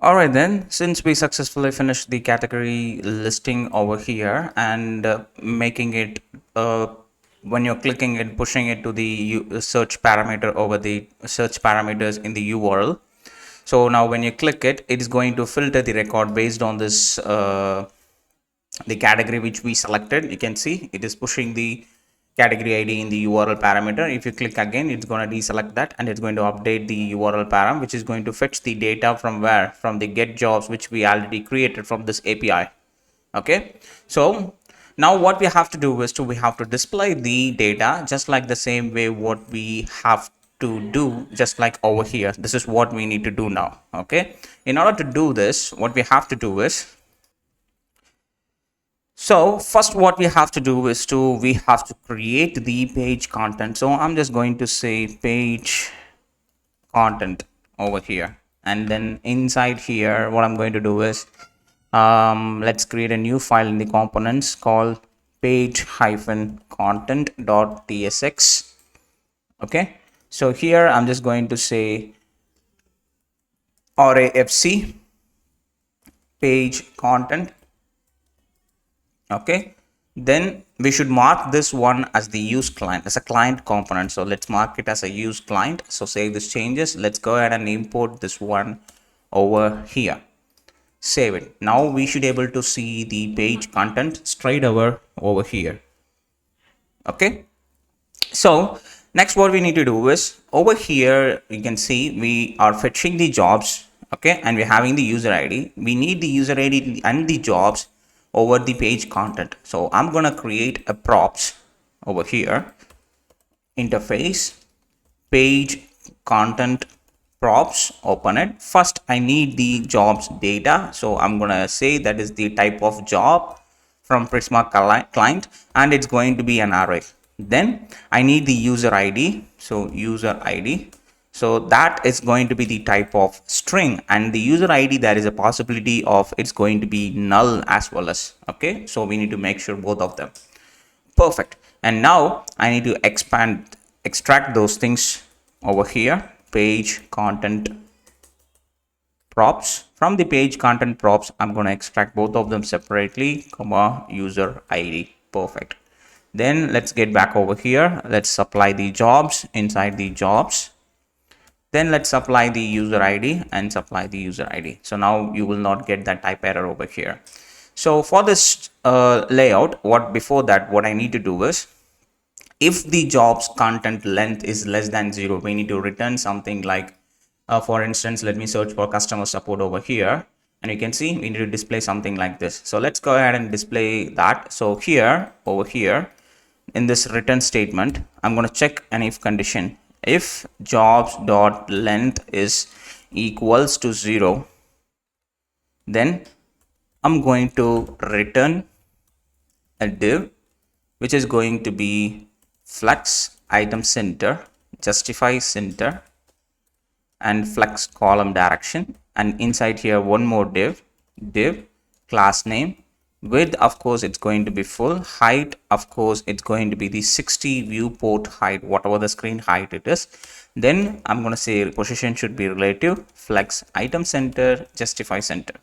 All right, then, since we successfully finished the category listing over here and making it, when you're clicking it, pushing it to the search parameter over the search parameters in the URL. So now when you click it, it is going to filter the record based on this, the category which we selected. You can see it is pushing the category ID in the URL parameter. If you click again, it's going to deselect that and it's going to update the URL param, which is going to fetch the data from where? From the get jobs which we already created from this API. Okay, so now what we have to do is we have to display the data just like the same way what we have to do just like over here. This is what we need to do now. Okay, in order to do this, what we have to do is, so first what we have to do is we have to create the page content. So I'm just going to say page content over here, and then inside here what I'm going to do is, let's create a new file in the components called page-content.tsx. okay, so here I'm just going to say RAFC page content. Okay, then we should mark this one as the use client, as a client component. So let's mark it as a use client. So save this changes. Let's go ahead and import this one over here. Save it. Now we should be able to see the page content straight over here. Okay, so next what we need to do is, over here you can see we are fetching the jobs. Okay, and we're having the user ID. We need the user ID and the jobs over the page content. So I'm gonna create a props over here, interface page content props, open it. First I need the jobs data, so I'm gonna say that is the type of job from Prisma client, and it's going to be an array. Then I need the user ID, so user ID, so that is going to be the type of string, and the user ID, there is a possibility of it's going to be null as well as. Okay, so we need to make sure both of them. Perfect. And now I need to extract those things over here, page content props. From the page content props, I'm going to extract both of them separately, comma user ID. Perfect. Then let's get back over here. Let's supply the jobs inside the jobs. Then let's supply the user ID and supply the user ID. So now you will not get that type error over here. So for this layout, what I need to do is, if the jobs content length is less than 0, we need to return something like, for instance, let me search for customer support over here, and you can see we need to display something like this. So let's go ahead and display that. So here, over here, in this return statement, I'm going to check an if condition. If jobs dot length is equals to 0, then I'm going to return a div which is going to be flex item center, justify center, and flex column direction, and inside here one more div class name. Width, of course, it's going to be full. Height, of course, it's going to be the 60 viewport height, whatever the screen height it is. Then I'm going to say position should be relative, flex item center, justify center.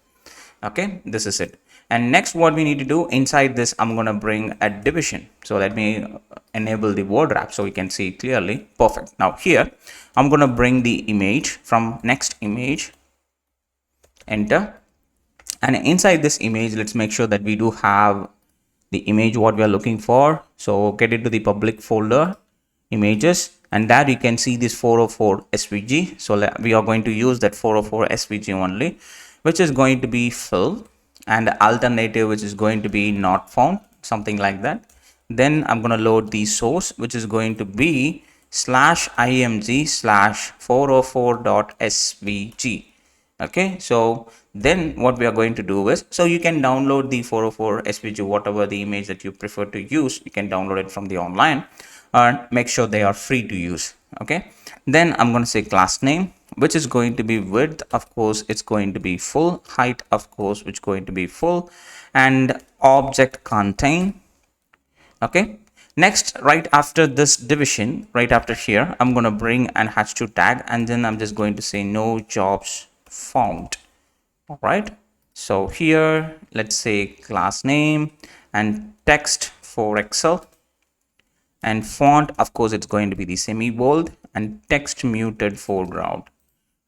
Okay, this is it. And next what we need to do, inside this I'm going to bring a division. So let me enable the word wrap so we can see clearly. Perfect. Now here I'm going to bring the image from next image, enter, and inside this image let's make sure that we do have the image what we are looking for. So get it to the public folder, images, and there you can see this 404 svg. So we are going to use that 404 svg only, which is going to be fill, and alternative which is going to be not found, something like that. Then I'm going to load the source, which is going to be /img/404.svg. okay, so then what we are going to do is, so you can download the 404 svg, whatever the image that you prefer to use, you can download it from the online and make sure they are free to use. Okay, then I'm going to say class name, which is going to be width, of course it's going to be full, height, of course, which is going to be full, and object contain. Okay, next, right after this division, right after here, I'm going to bring an h2 tag, and then I'm just going to say no jobs found. All right. So here, let's say class name and text for Excel, and font, of course, it's going to be the semi bold and text muted foreground.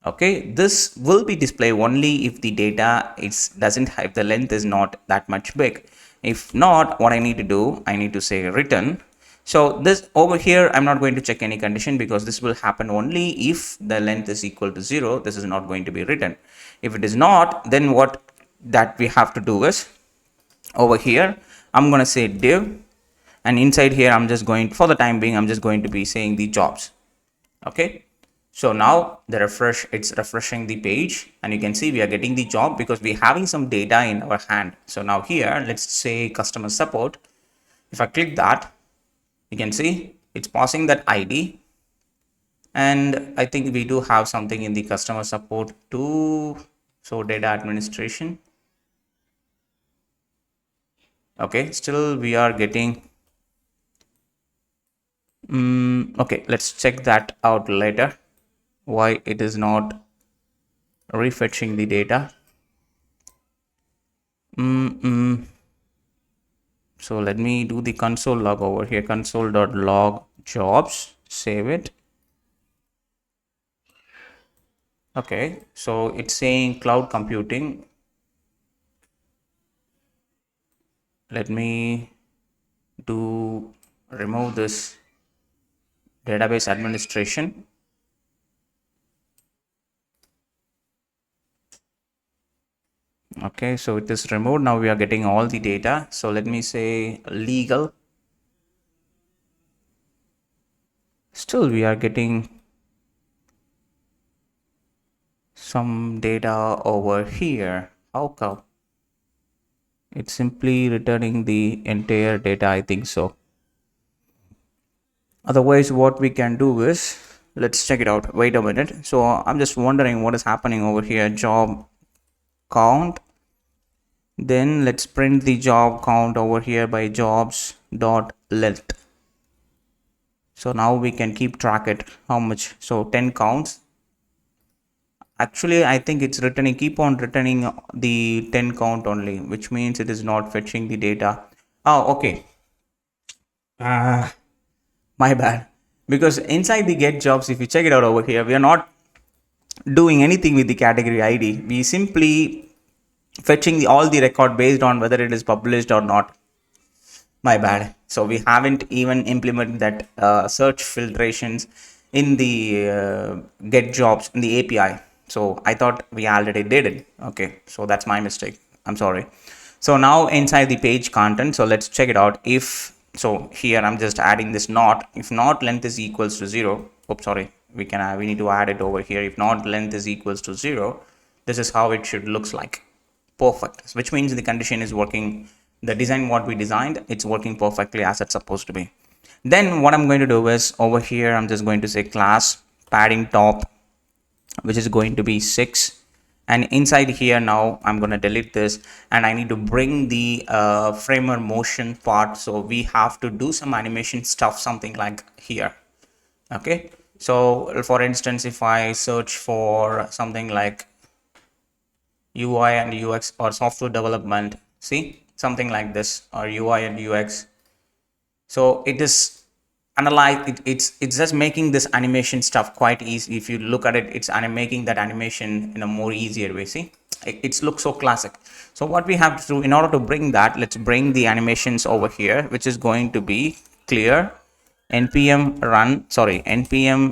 Okay, this will be displayed only if the data is doesn't have, the length is not that much big. If not, what I need to do, I need to say return. So this over here, I'm not going to check any condition because this will happen only if the length is equal to 0. This is not going to be written. If it is not, then what that we have to do is over here, I'm going to say div, and inside here, I'm just going, for the time being, I'm just going to be saying the jobs. Okay. So now the refresh, it's refreshing the page, and you can see we are getting the job because we're having some data in our hand. So now here, let's say customer support. If I click that, you can see it's passing that ID. And I think we do have something in the customer support too. So data administration. Okay, still we are getting. Okay, let's check that out later. Why it is not refetching the data. So let me do the console log over here, console.log jobs, save it. Okay, so it's saying cloud computing. Let me remove this database administration. Okay, so it is removed. Now we are getting all the data. So let me say legal. Still we are getting some data over here. How come? It's simply returning the entire data, I think so. Otherwise, what we can do is, let's check it out. Wait a minute. So I'm just wondering what is happening over here. Job count. Then let's print the job count over here by jobs dot length. So now we can keep track it how much. So 10 counts. Actually, I think it's returning, keep on returning the 10 count only, which means it is not fetching the data. Oh, okay. My bad. Because inside the get jobs, if you check it out over here, we are not doing anything with the category ID. We simply fetching all the record based on whether it is published or not. My bad. So we haven't even implemented that search filtrations in the get jobs in the API. So I thought we already did it. Okay, so that's my mistake. I'm sorry. So now inside the page content, so let's check it out. If so, here I'm just adding this not. If not length is equals to 0. Oops, sorry. We need to add it over here. If not length is equals to 0, this is how it should looks like. Perfect, which means the condition is working. The design what we designed, it's working perfectly as it's supposed to be. Then what I'm going to do is over here, I'm just going to say class padding top, which is going to be 6. And inside here now I'm going to delete this, and I need to bring the framer motion part. So we have to do some animation stuff, something like here. Okay, so for instance, if I search for something like UI and UX or software development, see something like this, or UI and UX. So it is analyze it's just making this animation stuff quite easy. If you look at it, it's making that animation in a more easier way. See, it looks so classic. So what we have to do in order to bring that, let's bring the animations over here, which is going to be clear npm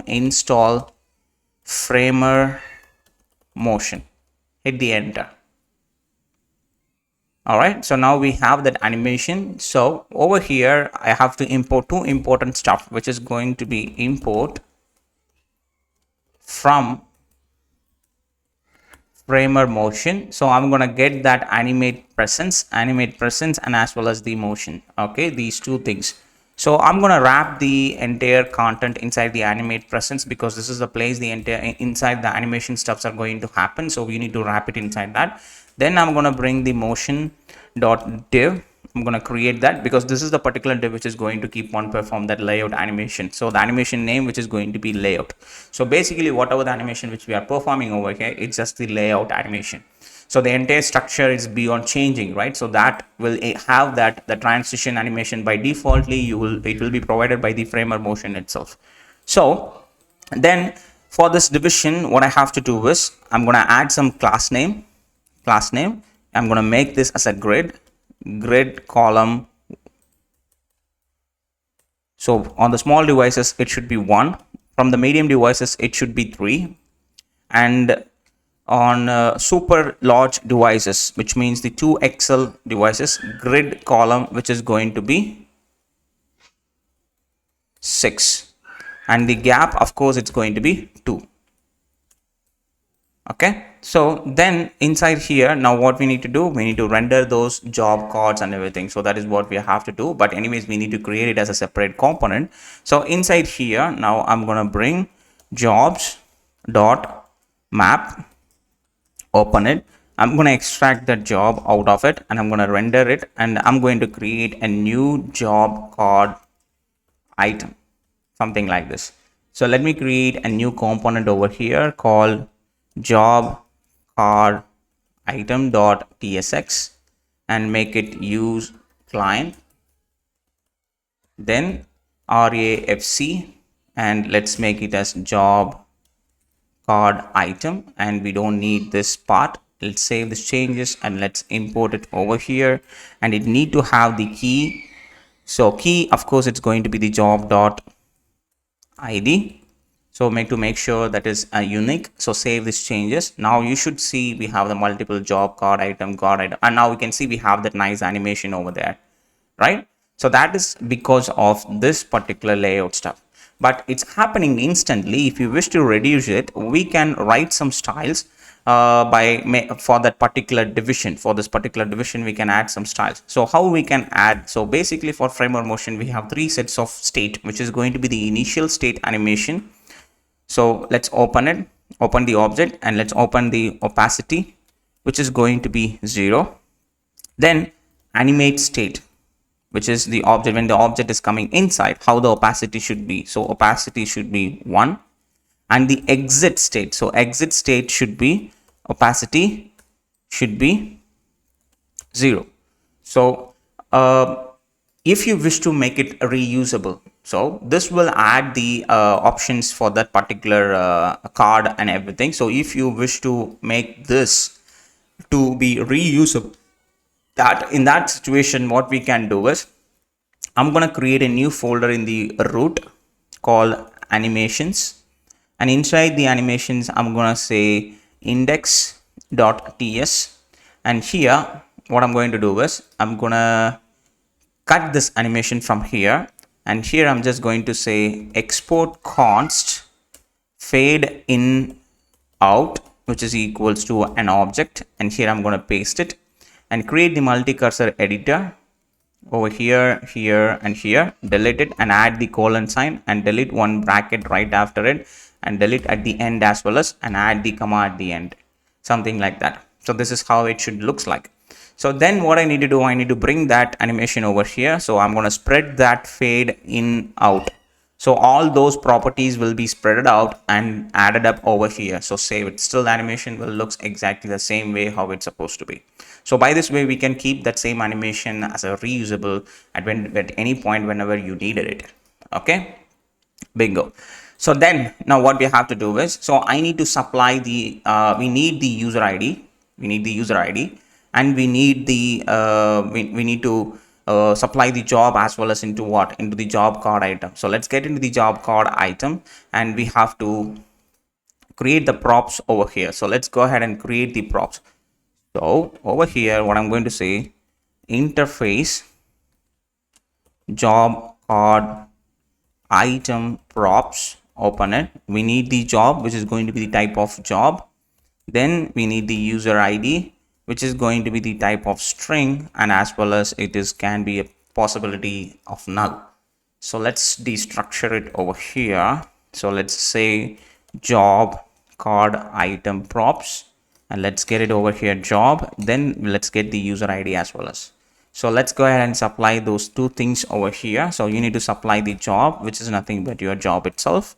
install framer motion. Hit the enter. All right, so now we have that animation. So over here I have to import two important stuff, which is going to be import from framer motion. So I'm going to get that animate presence, and as well as the motion. Okay, these two things. So I'm going to wrap the entire content inside the animate presence, because this is the place the entire inside the animation stuffs are going to happen. So we need to wrap it inside that. Then I'm going to bring the motion dot div, I'm going to create that because this is the particular div which is going to keep on perform that layout animation. So the animation name which is going to be layout. So basically whatever the animation which we are performing over here, it's just the layout animation. So the entire structure is beyond changing, right? So that will have that the transition animation by defaultly it will be provided by the framer motion itself. So then for this division, what I have to do is I'm going to add some class name. I'm going to make this as a grid column. So on the small devices, it should be 1. From the medium devices, it should be 3. And on super large devices, which means the 2XL devices, grid column, which is going to be 6. And the gap, of course, it's going to be 2. Okay, so then inside here, now what we need to do, we need to render those job cards and everything. So that is what we have to do, but anyways, we need to create it as a separate component. So inside here, now I'm going to bring jobs dot map, open it. I'm going to extract that job out of it and I'm going to render it, and I'm going to create a new job card item, something like this. So let me create a new component over here called job card item.tsx and make it use client, then rafc, and let's make it as job card item, and we don't need this part. Let's save these changes and let's import it over here, and it need to have the key. So key, of course, it's going to be the job dot id. So make sure that is unique. So save these changes. Now you should see we have the multiple job card item, and now we can see we have that nice animation over there, right? So that is because of this particular layout stuff, but it's happening instantly. If you wish to reduce it, we can write some styles for that particular division. For this particular division, we can add some styles. So how we can add? So basically for framer motion, we have 3 sets of state, which is going to be the initial state animation. So let's open it, open the object, and let's open the opacity, which is going to be 0. Then animate state, which is the object when the object is coming inside, how the opacity should be. So opacity should be 1. And the exit state, so exit state should be, opacity should be 0. So if you wish to make it reusable, so this will add the options for that particular card and everything. So if you wish to make this to be reusable, that in that situation, what we can do is I'm going to create a new folder in the root called animations, and inside the animations, I'm going to say index.ts, and here what I'm going to do is I'm going to cut this animation from here, and here I'm just going to say export const fade in out, which is equals to an object, and here I'm going to paste it and create the multi-cursor editor over here, here, and here. Delete it and add the colon sign and delete one bracket right after it, and delete at the end as well as, and add the comma at the end, something like that. So this is how it should looks like. So then what I need to do, I need to bring that animation over here. So I'm going to spread that fade in out. So all those properties will be spread out and added up over here. So save it. Still the animation will looks exactly the same way how it's supposed to be. So by this way, we can keep that same animation as a reusable at any point whenever you needed it. Okay, bingo. So then now what we have to do is, so I need to supply the we need the user ID. We need the user ID, and we need the we need to supply the job as well as into what, into the job card item. So let's get into the job card item, and we have to create the props over here. So let's go ahead and create the props. So over here, what I'm going to say, interface job card item props, open it. We need the job, which is going to be the type of job. Then we need the user ID, which is going to be the type of string, and as well as it is can be a possibility of null. So let's destructure it over here. So let's say job card item props, and let's get it over here job. Then let's get the user ID as well as. So let's go ahead and supply those two things over here. So you need to supply the job, which is nothing but your job itself.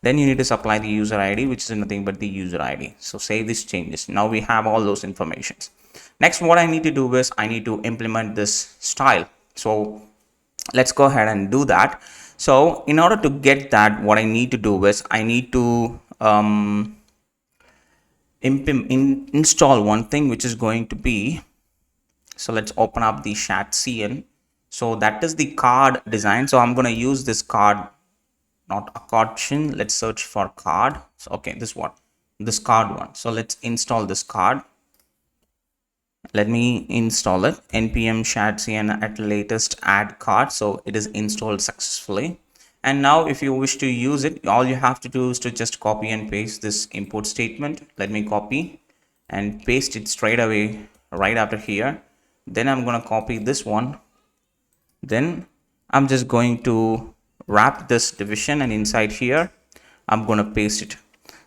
Then you need to supply the user ID, which is nothing but the user ID. So save these changes. Now we have all those informations. Next, what I need to do is I need to implement this style. So let's go ahead and do that. So in order to get that, what I need to do is I need to install one thing, which is going to be, so let's open up the Shadcn. So that is the card design. So I'm going to use this card, not a caution. Let's search for card. So okay, this card one. So let's install this card. Let me install it. npm Shadcn at latest add card. So it is installed successfully. And now if you wish to use it, all you have to do is to just copy and paste this import statement. Let me copy and paste it straight away right after here. Then I'm going to copy this one. Then I'm just going to wrap this division, and inside here I'm going to paste it.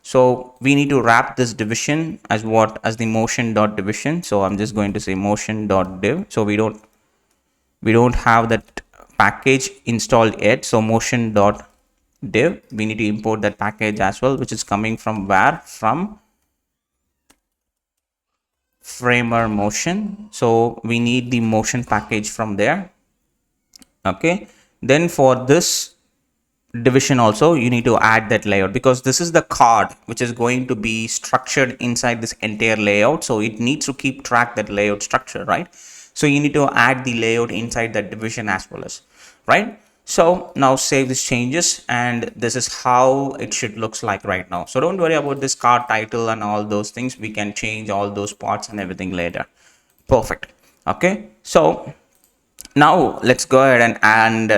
So we need to wrap this division as what, as the motion.division. So I'm just going to say motion.div. So we don't have that package installed yet. So motion.div, we need to import that package as well, which is coming from where? From framer motion. So we need the motion package from there. Okay, then for this division also you need to add that layout, because this is the card which is going to be structured inside this entire layout. So it needs to keep track that layout structure, right? So you need to add the layout inside that division as well as, right? So now save these changes, and this is how it should looks like right now. So don't worry about this card title and all those things. We can change all those parts and everything later. Perfect. Okay, so now let's go ahead and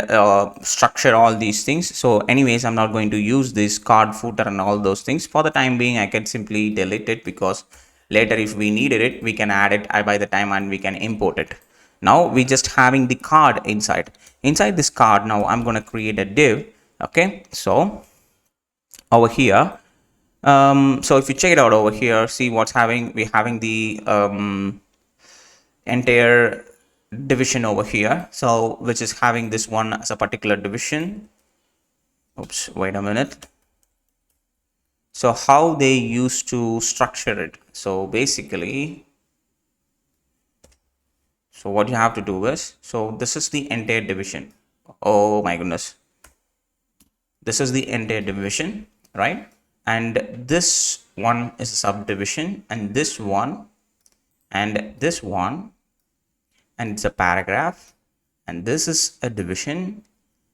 structure all these things. So anyways, I'm not going to use this card footer and all those things for the time being. I can simply delete it, because later if we needed it, we can add it by the time and we can import it. Now we just having the card inside this card. Now I'm going to create a div. Okay, so over here, so if you check it out over here, see what's having, we're having the entire division over here, so which is having this one as a particular division. Oops, wait a minute. So how they used to structure it, so basically, so what you have to do is, so this is the entire division. Oh my goodness, this is the entire division, right? And this one is a subdivision, and this one, and this one, and it's a paragraph, and this is a division,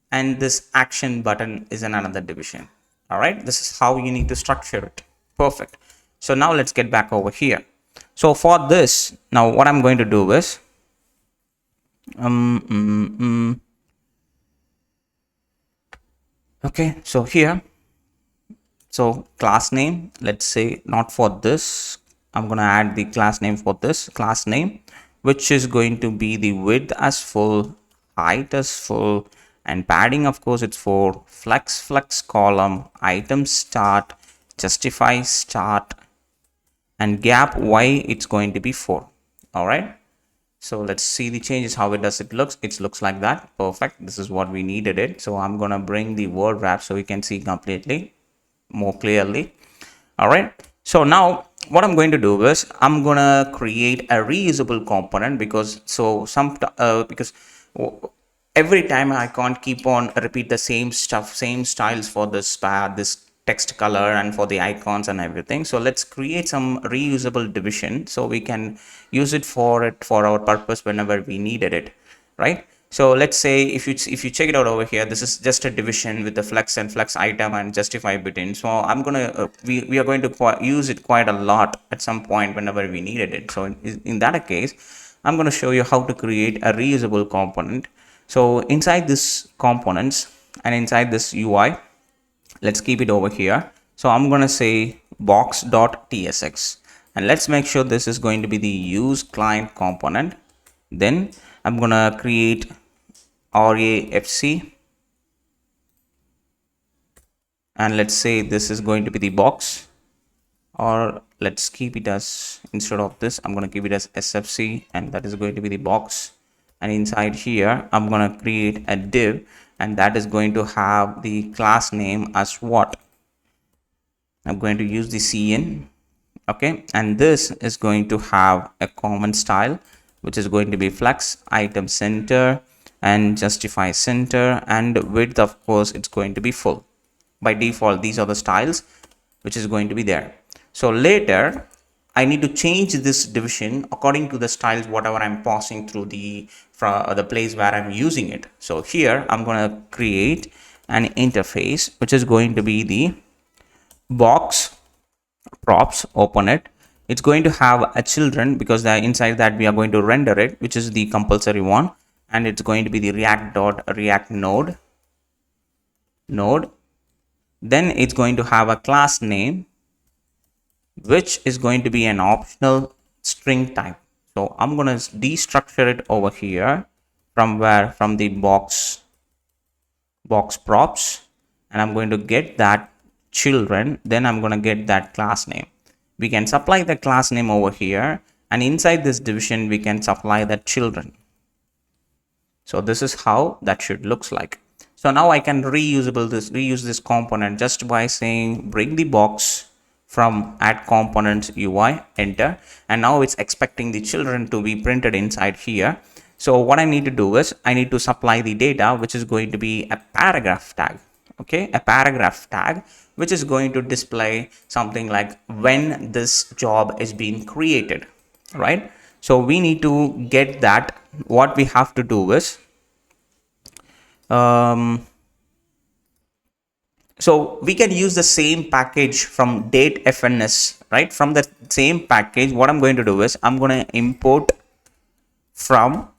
and this action button is another division. All right, this is how you need to structure it. Perfect. So now let's get back over here. So for this, now what I'm going to do is okay, so here, so class name, let's say not for this, I'm going to add the class name for this class name, which is going to be the width as full, height as full, and padding, of course, it's for flex column, item start, justify start, and gap y, it's going to be 4. All right, so let's see the changes, how it looks. It looks like that. Perfect. This is what we needed it. So I'm gonna bring the word wrap so we can see completely more clearly. All right, so now what I'm going to do is I'm gonna create a reusable component, because because every time I can't keep on repeat the same stuff, same styles for this text color and for the icons and everything. So let's create some reusable division so we can use it for our purpose whenever we needed it, right? So let's say if you check it out over here, this is just a division with the flex and flex item and justify button. So I'm gonna we are going to use it quite a lot at some point whenever we needed it. So in that case, I'm going to show you how to create a reusable component. So inside this components and inside this UI, let's keep it over here. So I'm going to say box.tsx, and let's make sure this is going to be the use client component. Then I'm going to create RAFC, and let's say this is going to be the box, or let's keep it as, instead of this, I'm going to keep it as SFC, and that is going to be the box. and inside here I'm going to create a div, and that is going to have the class name as what? I'm going to use the cn. Okay, and this is going to have a common style, which is going to be flex, item center, and justify center, and width, of course, it's going to be full. By default, these are the styles which is going to be there. So later I need to change this division according to the styles whatever I'm passing through the place where I'm using it. So here I'm going to create an interface which is going to be the box props. Open it. It's going to have a children because inside that we are going to render it, which is the compulsory one, and it's going to be the react node. Then it's going to have a class name which is going to be an optional string type. So I'm going to destructure it over here from the box props, and I'm going to get that children. Then I'm going to get that class name. We can supply the class name over here, and inside this division we can supply that children. So this is how that should looks like. So now I can reuse this component just by saying bring the box from add components UI, enter, and now it's expecting the children to be printed inside here. So what I need to do is I need to supply the data, which is going to be a paragraph tag. Okay, a paragraph tag which is going to display something like when this job is being created, right? So we need to get that. What we have to do is so we can use the same package from datefns, right? From the same package, what I'm going to do is I'm going to import from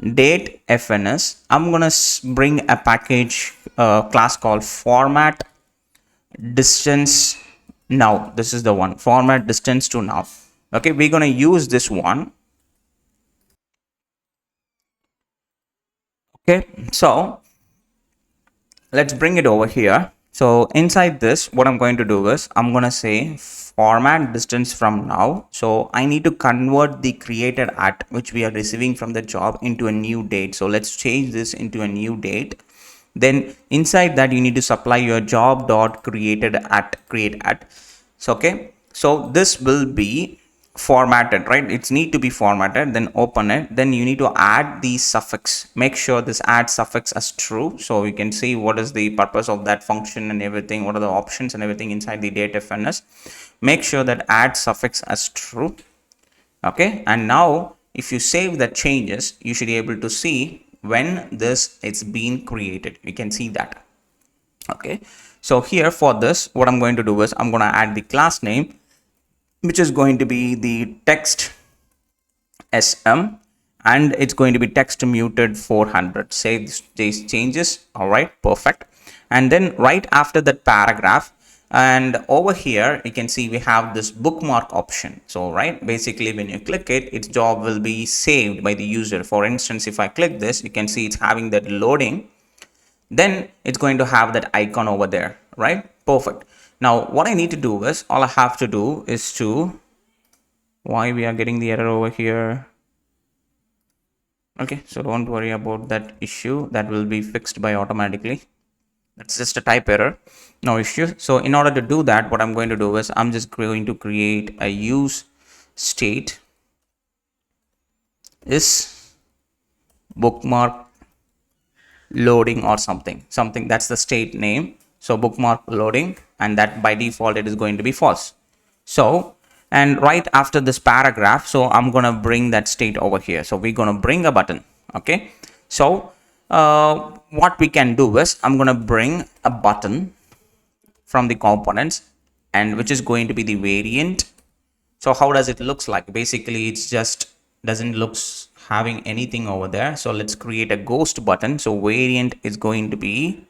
datefns. I'm going to bring a package class called format distance now. This is the one, format distance to now. Okay, we're going to use this one. Okay, so let's bring it over here. So inside this, what I'm going to do is I'm going to say format distance from now. So I need to convert the created at which we are receiving from the job into a new date. So let's change this into a new date. Then inside that you need to supply your job dot created at create at. So okay, so this will be formatted, right? It's need to be formatted. Then open it. Then you need to add the suffix. Make sure this add suffix as true, so you can see what is the purpose of that function and everything, what are the options and everything inside the datefns. Make sure that add suffix as true. Okay, and now if you save the changes, you should be able to see when this is being created. You can see that. Okay, so here for this, what I'm going to do is I'm going to add the class name, which is going to be the text sm, and it's going to be text muted 400. Save these changes. All right, perfect. And then right after that paragraph, and over here you can see we have this bookmark option. So right, basically when you click it, its job will be saved by the user. For instance, if I click this, you can see it's having that loading. Then it's going to have that icon over there, right? Perfect. Now what I need to do is, all I have to do is to, why we are getting the error over here. Okay, so don't worry about that issue, that will be fixed by automatically. That's just a type error, no issue. So in order to do that, what I'm going to do is I'm just going to create a use state is bookmark loading or something that's the state name. So bookmark loading, and that by default it is going to be false. So, and right after this paragraph, so I'm gonna bring that state over here. So we're gonna bring a button. Okay, so what we can do is I'm gonna bring a button from the components, and which is going to be the variant. So how does it looks like? Basically it's just doesn't looks having anything over there. So let's create a ghost button. So variant is going to be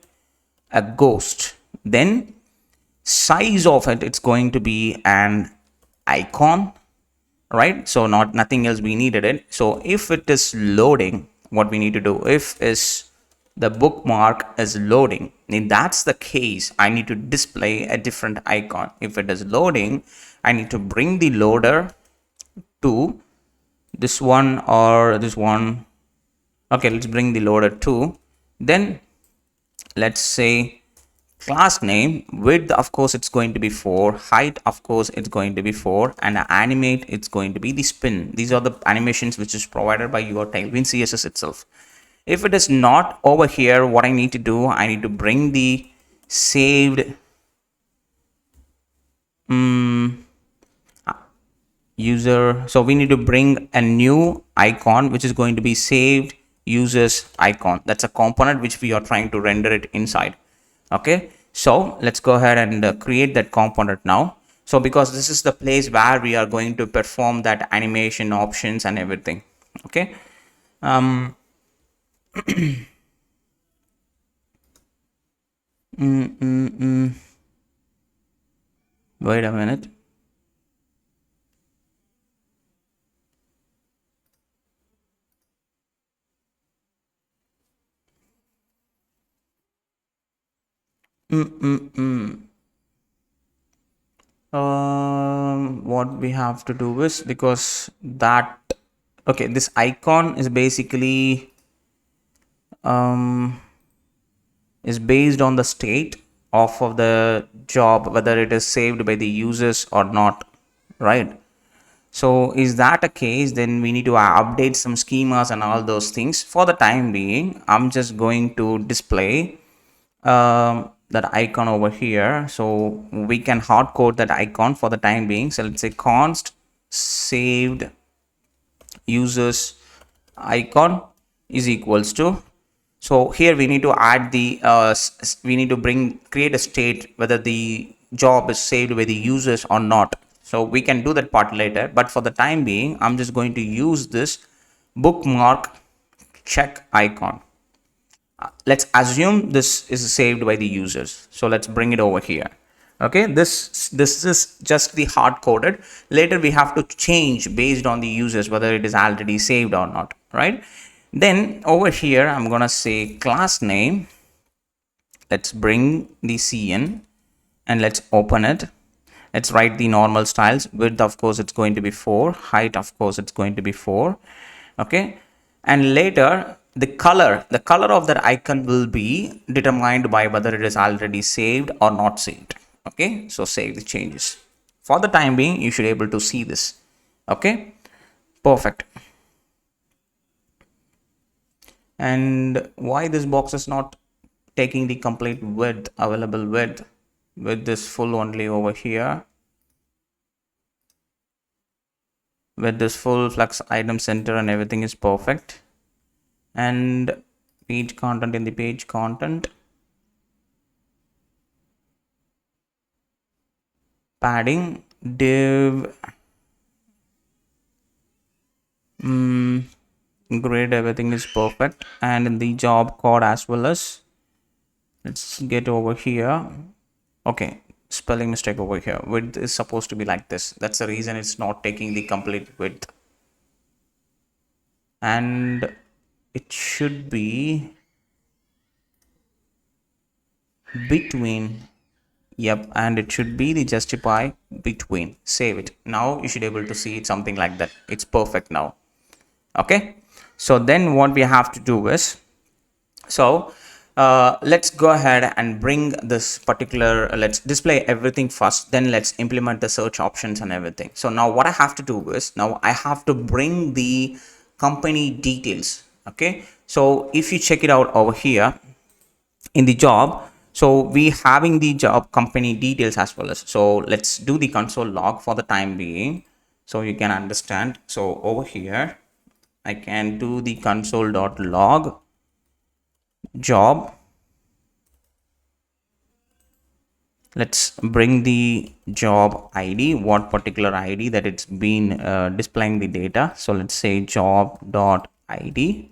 a ghost. Then size of it, it's going to be an icon, right? So nothing else we needed it. So if it is loading, what we need to do, if is the bookmark is loading, if that's the case, I need to display a different icon. If it is loading, I need to bring the loader to this one or this one. Okay, let's bring the loader 2. Then let's say class name, width of course it's going to be 4, height of course it's going to be 4, and animate it's going to be the spin. These are the animations which is provided by your Tailwind CSS itself. If it is not over here, what I need to do, I need to bring the saved user. So we need to bring a new icon which is going to be saved users icon. That's a component which we are trying to render it inside. Okay, so let's go ahead and create that component now. So because this is the place where we are going to perform that animation options and everything. Okay, um wait a minute. What we have to do is, because that, okay, this icon is basically is based on the state of the job, whether it is saved by the users or not, right? So is that a case, then we need to update some schemas and all those things. For the time being, I'm just going to display that icon over here, so we can hard code that icon for the time being. So let's say const saved users icon is equals to, so here we need to add the we need to create a state whether the job is saved by the users or not. So we can do that part later, but for the time being I'm just going to use this bookmark check icon. Let's assume this is saved by the users, so let's bring it over here. Okay, this is just the hard coded. Later we have to change based on the users whether it is already saved or not, right? Then over here I'm gonna say class name. Let's bring the cn and let's open it. Let's write the normal styles. Width of course it's going to be 4, height of course it's going to be 4. Okay, and later the color of that icon will be determined by whether it is already saved or not saved. Okay, so save the changes. For the time being you should able to see this. Okay, perfect. And why this box is not taking the complete width, available width, with this full only over here, with this full flux item center and everything is perfect. And page content, in the page content, padding div grid, everything is perfect. And in the job code as well as, let's get over here. Okay, spelling mistake over here. Width is supposed to be like this. That's the reason it's not taking the complete width. And it should be between. Yep, and it should be the justify between. Save it. Now you should be able to see it something like that. It's perfect now. Okay, so then what we have to do is, so let's go ahead and bring this particular, let's display everything first, then let's implement the search options and everything. So now what I have to do is, now I have to bring the company details. Okay, so if you check it out over here in the job, so we having the job company details as well as, so let's do the console log for the time being so you can understand. So over here I can do the console.log job. Let's bring the job ID, what particular ID that it's been displaying the data. So let's say job.id.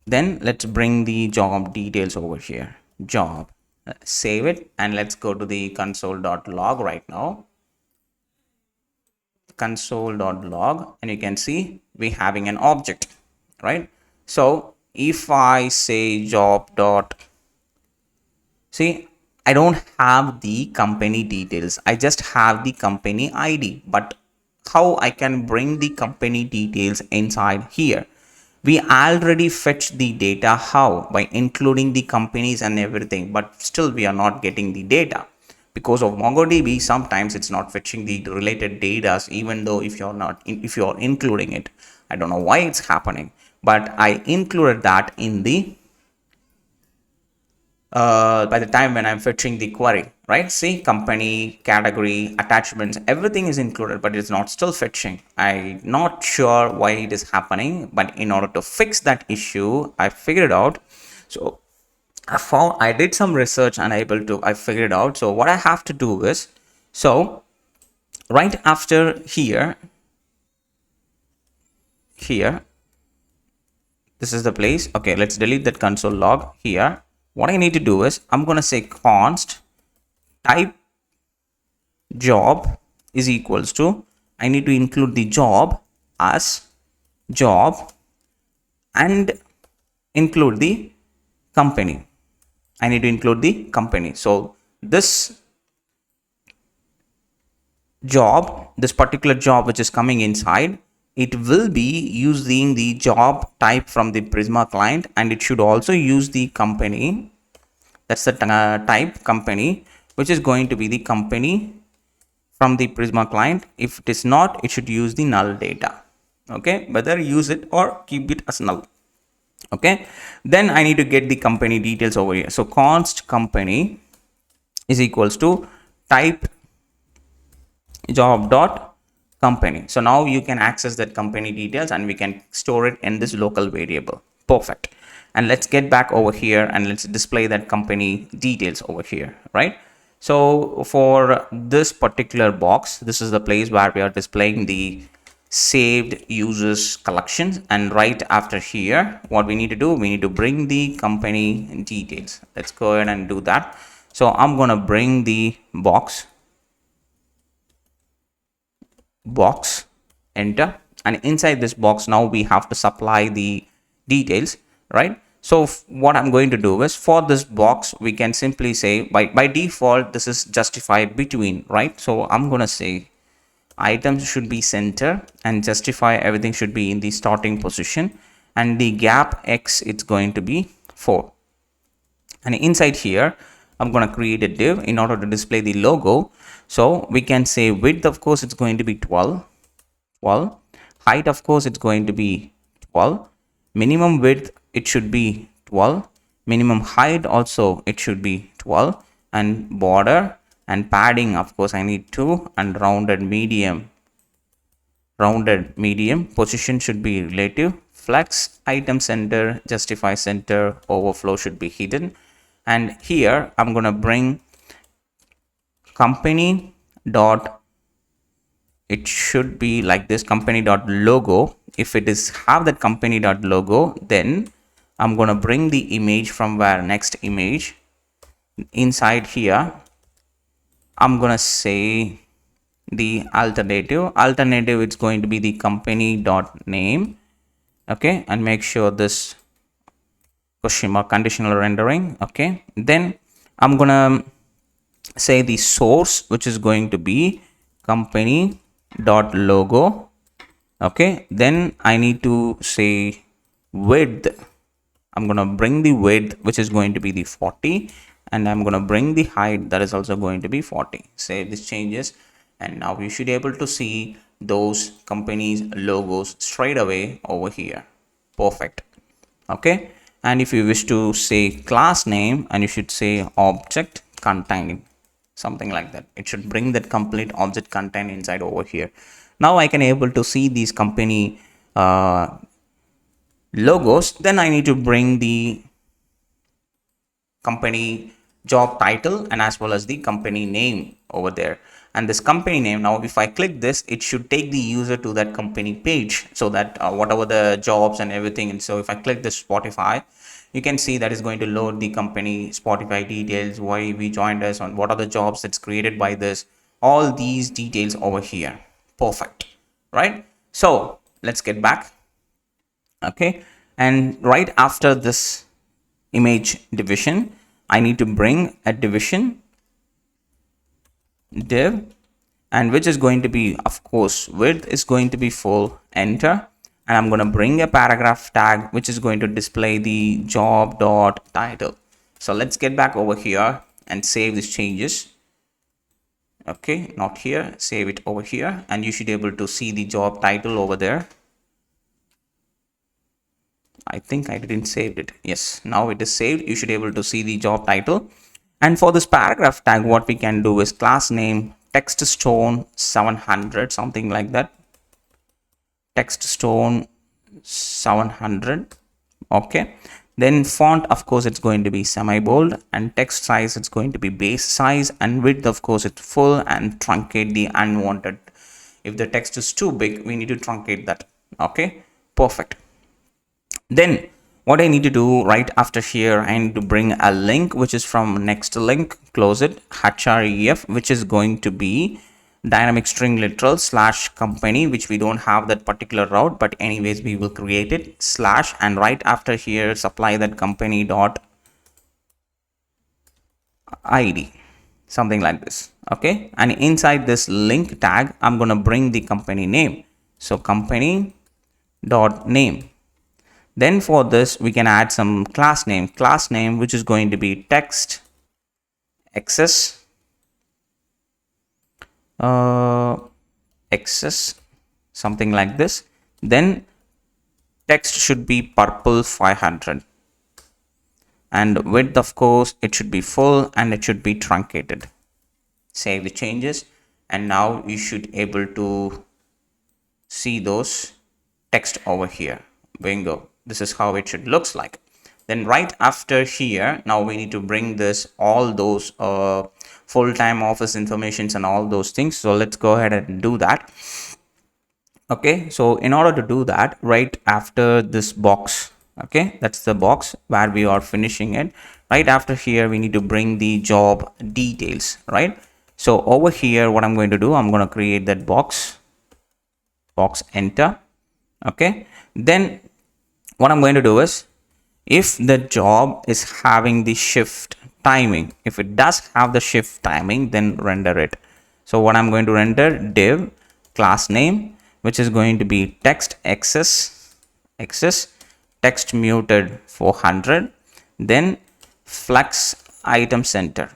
Then let's bring the job details over here, job. Save it and let's go to the console.log right now. Console.log, and you can see we having an object, right? So if I say job dot, see, I don't have the company details, I just have the company ID. But how I can bring the company details inside here? We already fetched the data. How? By including the companies and everything, but still we are not getting the data. Because of MongoDB, sometimes it's not fetching the related data, even though if you're including it. I don't know why it's happening, but I included that in the by the time when I'm fetching the query, right? See, company, category, attachments, everything is included, but it's not still fetching. I'm not sure why it is happening, but in order to fix that issue, I figured out. So I did some research and I figured out. So what I have to do is, so right after here, this is the place. Okay, let's delete that console log here. What I need to do is I'm going to say const type job is equals to, I need to include the job as job and include the company. I need to include the company. So this job, this particular job which is coming inside, it will be using the job type from the Prisma client, and it should also use the company. That's the type company, which is going to be the company from the Prisma client. If it is not, it should use the null data. Okay, whether use it or keep it as null. Okay, then I need to get the company details over here. So const company is equals to type job dot company. So now you can access that company details and we can store it in this local variable. Perfect. And let's get back over here and let's display that company details over here, right? So for this particular box, this is the place where we are displaying the saved users collections, and right after here, what we need to do, we need to bring the company details. Let's go ahead and do that. So I'm going to bring the box, enter, and inside this box now we have to supply the details, right? So what I'm going to do is, for this box we can simply say by default this is justify between, right? So I'm going to say items should be center and justify everything should be in the starting position, and the gap x it's going to be 4. And inside here I'm going to create a div in order to display the logo. So we can say width, of course it's going to be 12, height of course it's going to be 12, minimum width it should be 12, minimum height also it should be 12, and border and padding of course I need 2, and rounded medium position should be relative, flex item center, justify center, overflow should be hidden. And here I'm going to bring company dot, it should be like this, company dot logo. If it is have that company dot logo, then I'm going to bring the image from where next image. Inside here I'm going to say the alternative it's going to be the company dot name. Okay, and make sure this question mark conditional rendering. Okay, then I'm gonna say the source, which is going to be company dot logo. Okay, then I need to say width. I'm gonna bring the width, which is going to be the 40, and I'm gonna bring the height, that is also going to be 40. Save these changes, and now you should be able to see those companies logos straight away over here. Perfect. Okay, and if you wish to say class name, and you should say object containing, something like that, it should bring that complete object content inside over here. Now I can able to see these company logos. Then I need to bring the company job title and as well as the company name over there. And this company name, now if I click this, it should take the user to that company page, so that whatever the jobs and everything. And so if I click this Spotify, you can see that is going to load the company Spotify details, why we joined us, on what are the jobs that's created by this, all these details over here. Perfect, right? So let's get back. Okay, and right after this image division, I need to bring a division div, and which is going to be, of course, width is going to be full, enter, and I'm going to bring a paragraph tag which is going to display the job dot title. So let's get back over here and save these changes. Okay, not here, save it over here, and you should be able to see the job title over there. I think I didn't save it. Yes, now it is saved. You should be able to see the job title. And for this paragraph tag, what we can do is class name textstone 700, something like that. Textstone 700. Okay. Then font, of course, it's going to be semi-bold, and text size, it's going to be base size, and width, of course, it's full, and truncate the unwanted. If the text is too big, we need to truncate that. Okay. Perfect. Then what I need to do right after here, I need to bring a link which is from next link, close it, href, which is going to be dynamic string literal slash company, which we don't have that particular route, but anyways we will create it, slash, and right after here supply that company dot id, something like this. Okay, and inside this link tag I'm going to bring the company name, so company dot name. Then for this, we can add some class name, which is going to be text access, something like this. Then text should be purple 500, and width, of course, it should be full and it should be truncated. Save the changes, and now you should able to see those text over here. Bingo. This is how it should looks like. Then right after here, now we need to bring this all those full-time office informations and all those things. So let's go ahead and do that. Okay, so in order to do that, right after this box, okay, that's the box where we are finishing it. Right after here, we need to bring the job details, right? So over here, what I'm going to do, I'm going to create that box enter. Okay, then what I'm going to do is, if the job is having the shift timing, if it does have the shift timing, then render it. So what I'm going to render, div class name, which is going to be text access text muted 400, then flex item center.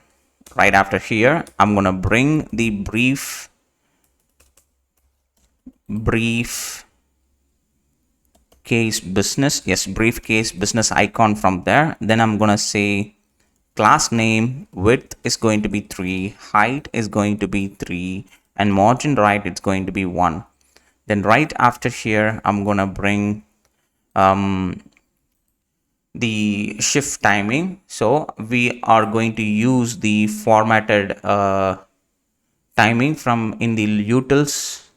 Right after here, I'm going to bring the brief case business, yes, briefcase business icon from there. Then I'm gonna say class name, width is going to be 3, height is going to be 3, and margin right, it's going to be 1. Then right after here, I'm gonna bring the shift timing. So we are going to use the formatted timing from in the utils,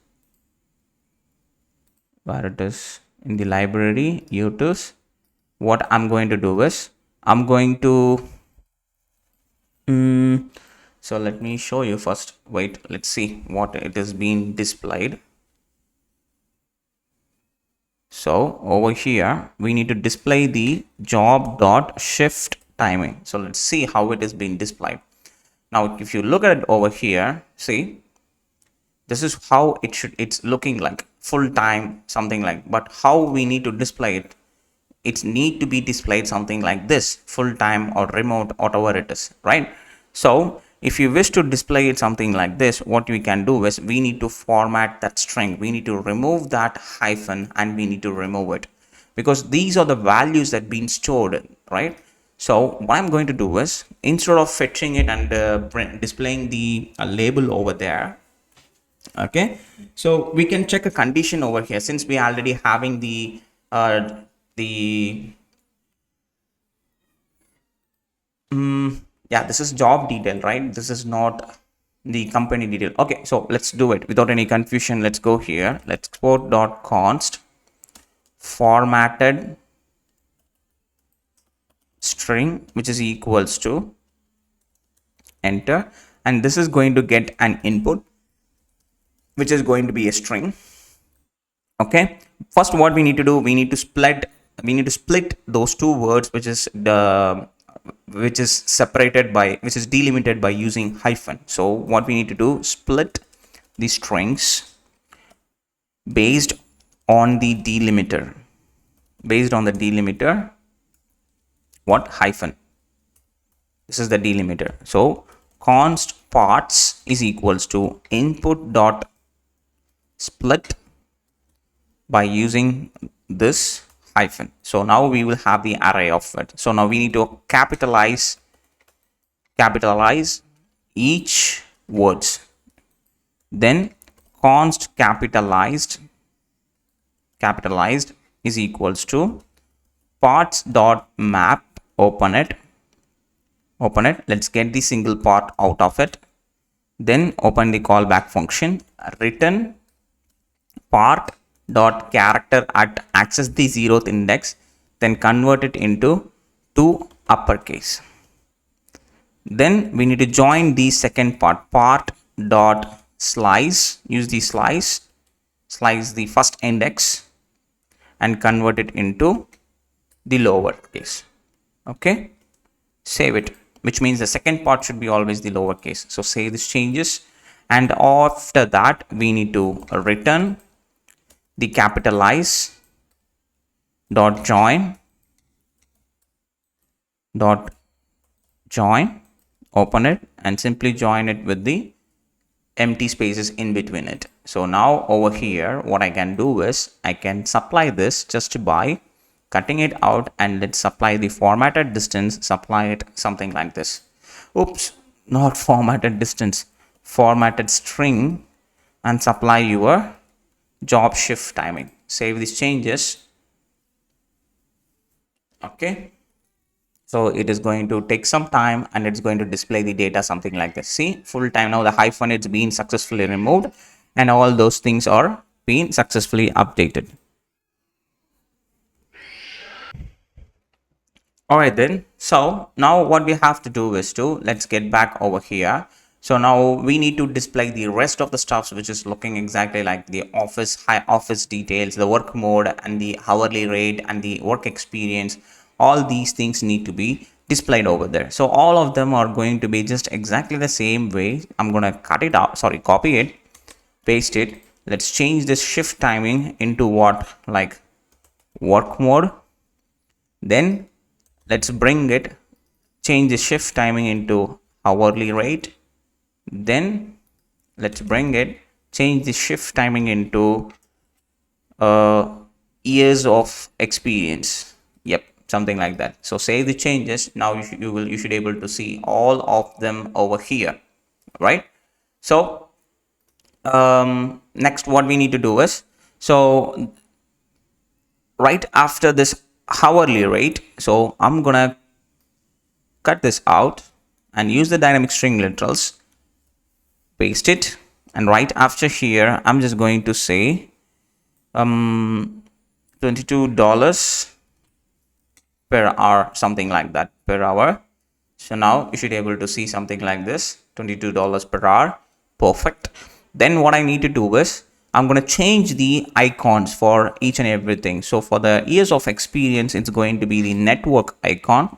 where it is in the library utils. What I'm going to do is, I'm going to so let me show you first. Wait, let's see what it is being displayed. So over here, we need to display the job dot shift timing. So let's see how it is being displayed. Now, if you look at it over here, see, this is how it's looking like full time, something like, but how we need to display it, it's need to be displayed something like this, full time or remote, whatever it is, right? So if you wish to display it something like this, what we can do is, we need to format that string, we need to remove that hyphen, and we need to remove it, because these are the values that been stored, right? So what I'm going to do is, instead of fetching it and displaying the label over there, okay, so we can check a condition over here, since we are already having the yeah, this is job detail, right? This is not the company detail. Okay, so let's do it without any confusion. Let's go here, let's export.const formatted string, which is equals to enter, and this is going to get an input which is going to be a string. Okay, first what we need to do, we need to split those two words, which is separated by, which is delimited by using hyphen. So what we need to do, split the strings based on the delimiter. Based on the delimiter, what hyphen? This is the delimiter. So const parts is equals to input dot split by using this hyphen. So now we will have the array of it. So now we need to capitalize each words. Then const capitalized is equals to parts dot map. Open it. Let's get the single part out of it. Then open the callback function. Return part dot character at access the 0th index. Then convert it into to uppercase. Then we need to join the second part dot slice. Use the slice the first index and convert it into the lower case. Okay, save it, which means the second part should be always the lowercase. So save these changes, and after that we need to return the capitalize dot join. Open it and simply join it with the empty spaces in between it. So now over here what I can do is I can supply this just by cutting it out, and let's supply the formatted distance. Supply it something like this. Oops, not formatted distance, formatted string, and supply your job shift timing. Save these changes. Okay, so it is going to take some time and it's going to display the data something like this. See, full time. Now the hyphen it's been successfully removed and all those things are being successfully updated. All right then, so now what we have to do is to let's get back over here. So now we need to display the rest of the stuffs, which is looking exactly like the office details, the work mode and the hourly rate and the work experience. All these things need to be displayed over there. So all of them are going to be just exactly the same way. I'm going to copy it, paste it. Let's change this shift timing into what, like work mode. Then let's bring it, change the shift timing into hourly rate. Then let's bring it, change the shift timing into years of experience. Yep, something like that. So save the changes. Now you should able to see all of them over here, right? So next what we need to do is, so right after this hourly rate, so I'm gonna cut this out and use the dynamic string literals, paste it, and right after here I'm just going to say $22 per hour, something like that, per hour. So now you should be able to see something like this, $22 per hour. Perfect. Then what I need to do is I'm going to change the icons for each and everything. So for the years of experience, it's going to be the network icon.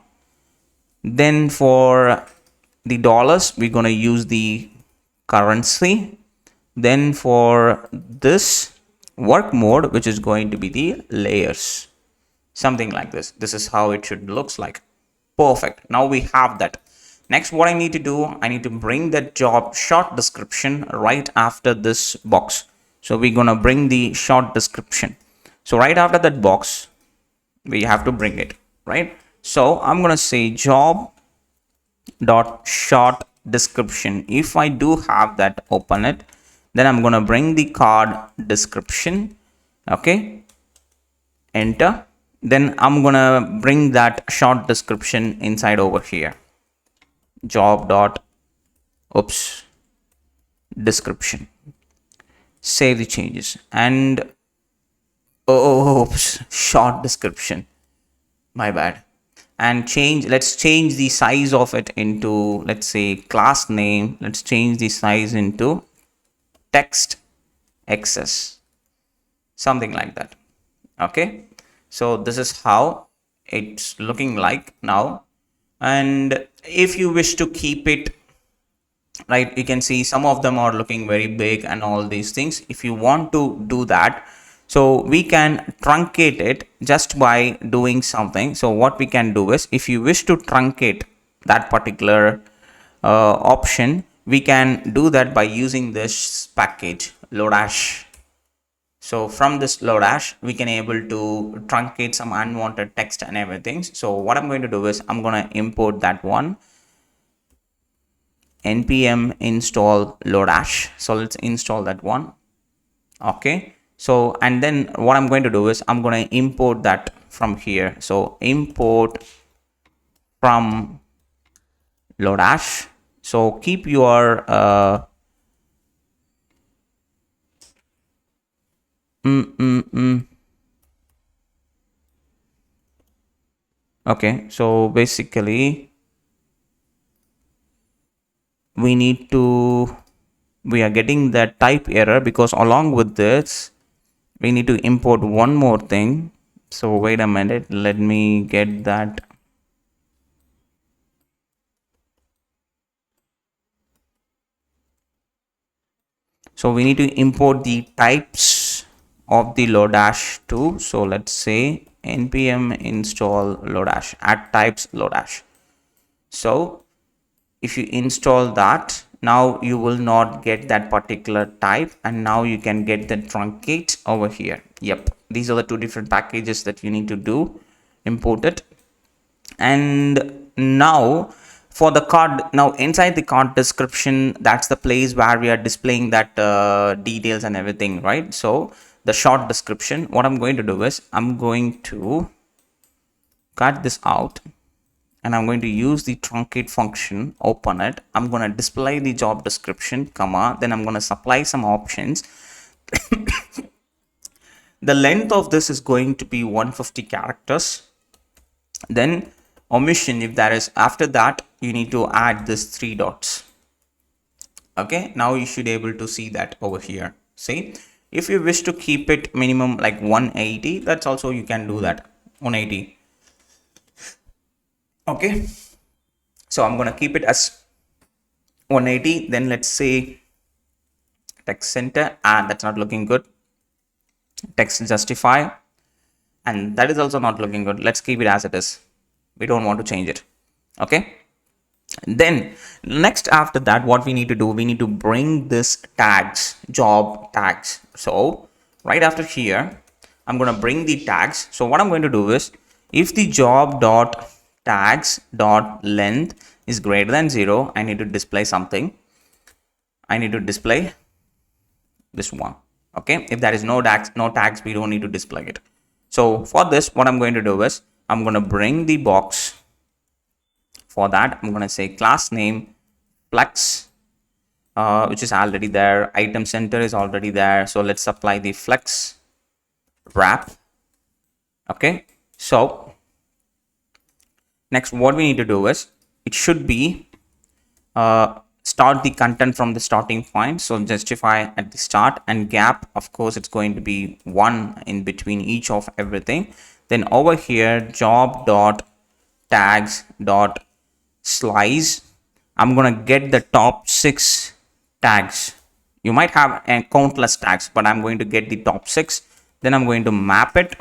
Then for the dollars, we're going to use the currency. Then for this work mode, which is going to be the layers, something like this. This is how it should looks like. Perfect. Now we have that. Next, what I need to do, I need to bring that job short description right after this box. So we're going to bring the short description. So right after that box, we have to bring it, right? So I'm going to say job dot short description. If I do have that, open it. Then I'm going to bring the card description. Okay. Enter. Then I'm going to bring that short description inside over here. Job dot description. Save the changes and short description, my bad. And let's change the size of it into, let's say, class name. Let's change the size into text XS, something like that. Okay, so this is how it's looking like now. And if you wish to keep it, right, you can see some of them are looking very big and all these things. If you want to do that, So we can truncate it just by doing something. So what we can do is, if you wish to truncate that particular option, we can do that by using this package Lodash. So from this Lodash, we can able to truncate some unwanted text and everything. So what I'm going to do is, I'm going to import that one, npm install Lodash. So let's install that one. Okay, so and then what I'm going to do is, I'm going to import that from here. So import from Lodash. So keep your okay, so basically we are getting that type error, because along with this we need to import one more thing. So wait a minute, let me get that. So we need to import the types of the Lodash too. So let's say npm install Lodash, add types Lodash. So if you install that, now you will not get that particular type, and now you can get the truncate over here. Yep, these are the two different packages that you need to do, import it. And now for the card, now inside the card description, that's the place where we are displaying that details and everything, right? So the short description, what I'm going to do is, I'm going to cut this out, and I'm going to use the truncate function, open it. I'm going to display the job description, comma, then I'm going to supply some options. The length of this is going to be 150 characters. Then omission, if there is, after that you need to add this 3 dots. Okay, now you should be able to see that over here. See, if you wish to keep it minimum like 180, that's also you can do that, 180. Okay, so I'm going to keep it as 180. Then let's say text center, and that's not looking good. Text justify, and that is also not looking good. Let's keep it as it is. We don't want to change it. Okay, then next after that, what we need to do, we need to bring this tags, job tags. So right after here, I'm going to bring the tags. So what I'm going to do is, if the job dot tags dot length is greater than 0, I need to display something. I need to display this one. Okay, if there is no tags, we don't need to display it. So for this, what I'm going to do is, I'm going to bring the box. For that, I'm going to say class name flex, which is already there. Item center is already there. So let's apply the flex wrap. Okay, so next what we need to do is, it should be start the content from the starting point. So justify at the start, and gap, of course, it's going to be 1 in between each of everything. Then over here, job dot tags dot slice, I'm gonna get the top 6 tags. You might have countless tags, but I'm going to get the top 6. Then I'm going to map it,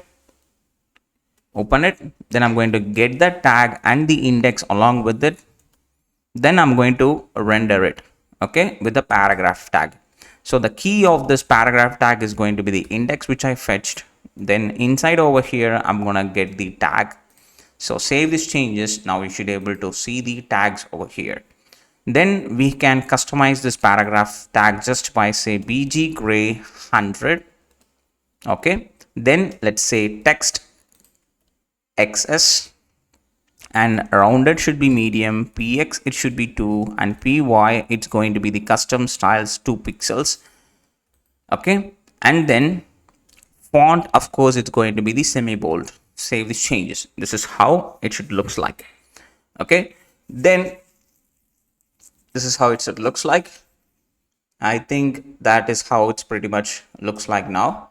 open it. Then I'm going to get the tag and the index along with it. Then I'm going to render it, okay, with the paragraph tag. So the key of this paragraph tag is going to be the index which I fetched. Then inside over here, I'm gonna get the tag. So save these changes. Now you should be able to see the tags over here. Then we can customize this paragraph tag just by say bg gray 100. Okay, then let's say text xs, and rounded should be medium, px it should be 2, and py it's going to be the custom styles 2 pixels. Okay, and then font, of course, it's going to be the semi bold. Save these changes. This is how it should looks like. Okay, then this is how it should looks like. I think that is how it's pretty much looks like now.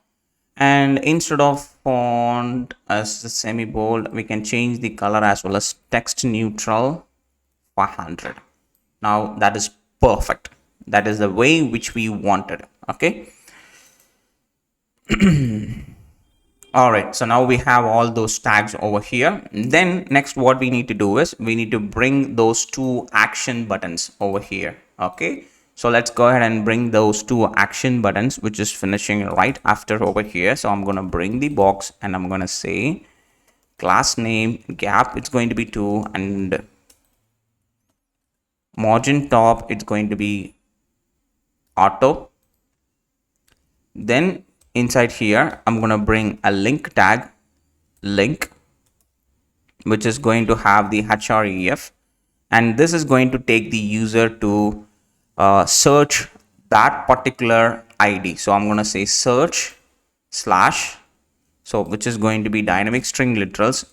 And instead of font as the semi bold, we can change the color as well as text neutral 500. Now that is perfect. That is the way which we wanted. Okay, All right, so now we have all those tags over here. Then next what we need to do is we need to bring those two action buttons over here. Okay, so let's go ahead and bring those two action buttons, which is finishing right after over here. So I'm going to bring the box and I'm going to say class name gap, it's going to be 2, and margin top, it's going to be auto. Then inside here, I'm going to bring a link tag, link, which is going to have the href, and this is going to take the user to search that particular ID. So I'm going to say search slash, so which is going to be dynamic string literals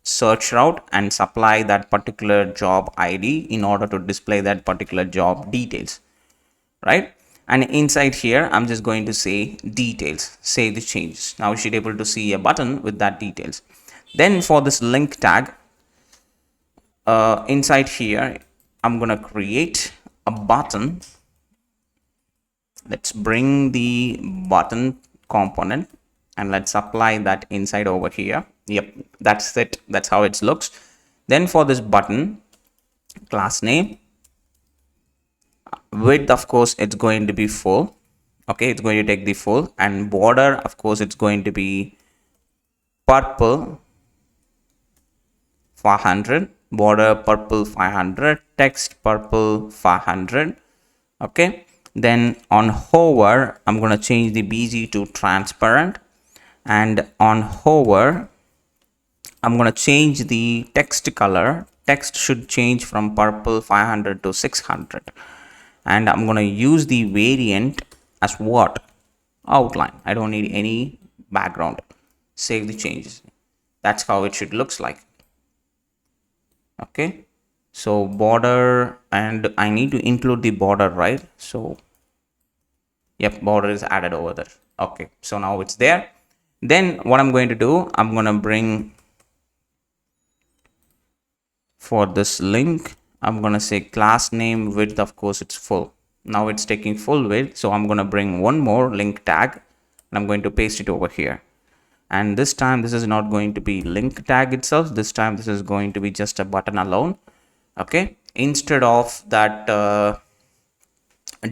search route, and supply that particular job ID in order to display that particular job details, right? And inside here, I'm just going to say details, save the changes. Now you should be able to see a button with that details. Then for this link tag, inside here, I'm going to create a button. Let's bring the button component and let's apply that inside over here. Yep, that's it. That's how it looks. Then for this button, class name, width, of course, it's going to be full. Okay, it's going to take the full, and border, of course, it's going to be purple 500, border purple 500, text purple 500. Okay, then on hover, I'm going to change the BG to transparent, and on hover, I'm going to change the text color. Text should change from purple 500 to 600, and I'm going to use the variant as what? Outline. I don't need any background. Save the changes. That's how it should looks like. Okay, so border, and I need to include the border, right? So yep, border is added over there. Okay, so now it's there. Then what I'm going to do, I'm going to bring for this link, I'm going to say class name width, of course it's full. Now it's taking full width, so I'm going to bring one more link tag and I'm going to paste it over here. And this time this is not going to be link tag itself. This time this is going to be just a button alone. Okay, instead of that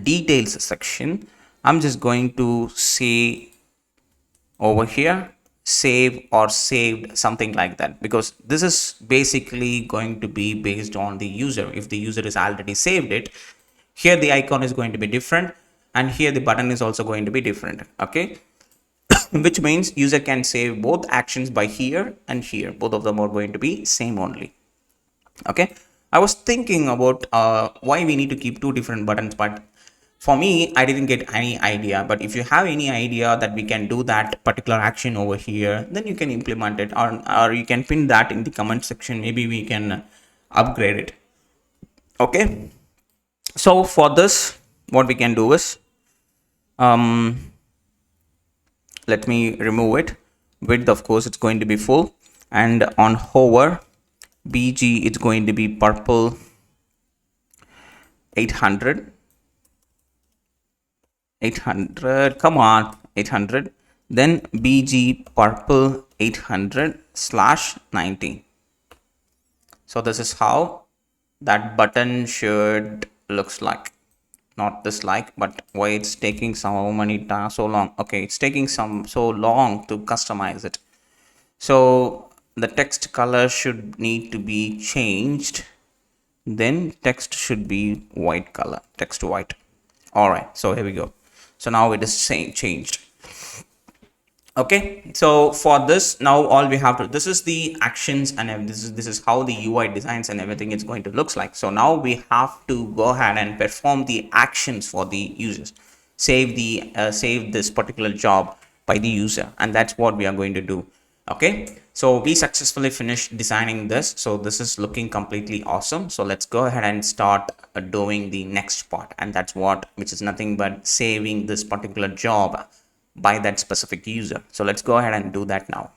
details section, I'm just going to say over here save or saved, something like that, because this is basically going to be based on the user. If the user is already saved it, here the icon is going to be different, and here the button is also going to be different. Okay, which means user can save both actions by here and here. Both of them are going to be same only. Okay, I was thinking about why we need to keep two different buttons, but for me, I didn't get any idea. But if you have any idea that we can do that particular action over here, then you can implement it, or you can pin that in the comment section. Maybe we can upgrade it. Okay, so for this, what we can do is let me remove it. Width, of course, it's going to be full, and on hover BG, it's going to be purple 800. Come on, 800. Then BG purple 800 slash 90. So this is how that button should looks like. Not this like, but why it's taking so long. Okay, it's taking so long to customize it. So the text color should need to be changed. Then text should be white color, text white. All right, so here we go. So now it is changed. Okay, so for this, now all we have to, this is the actions, and this is how the UI designs and everything is going to looks like. So now we have to go ahead and perform the actions for the users, save this particular job by the user, and that's what we are going to do. Okay, so we successfully finished designing this. So this is looking completely awesome. So let's go ahead and start doing the next part, and that's which is nothing but saving this particular job by that specific user. So let's go ahead and do that now.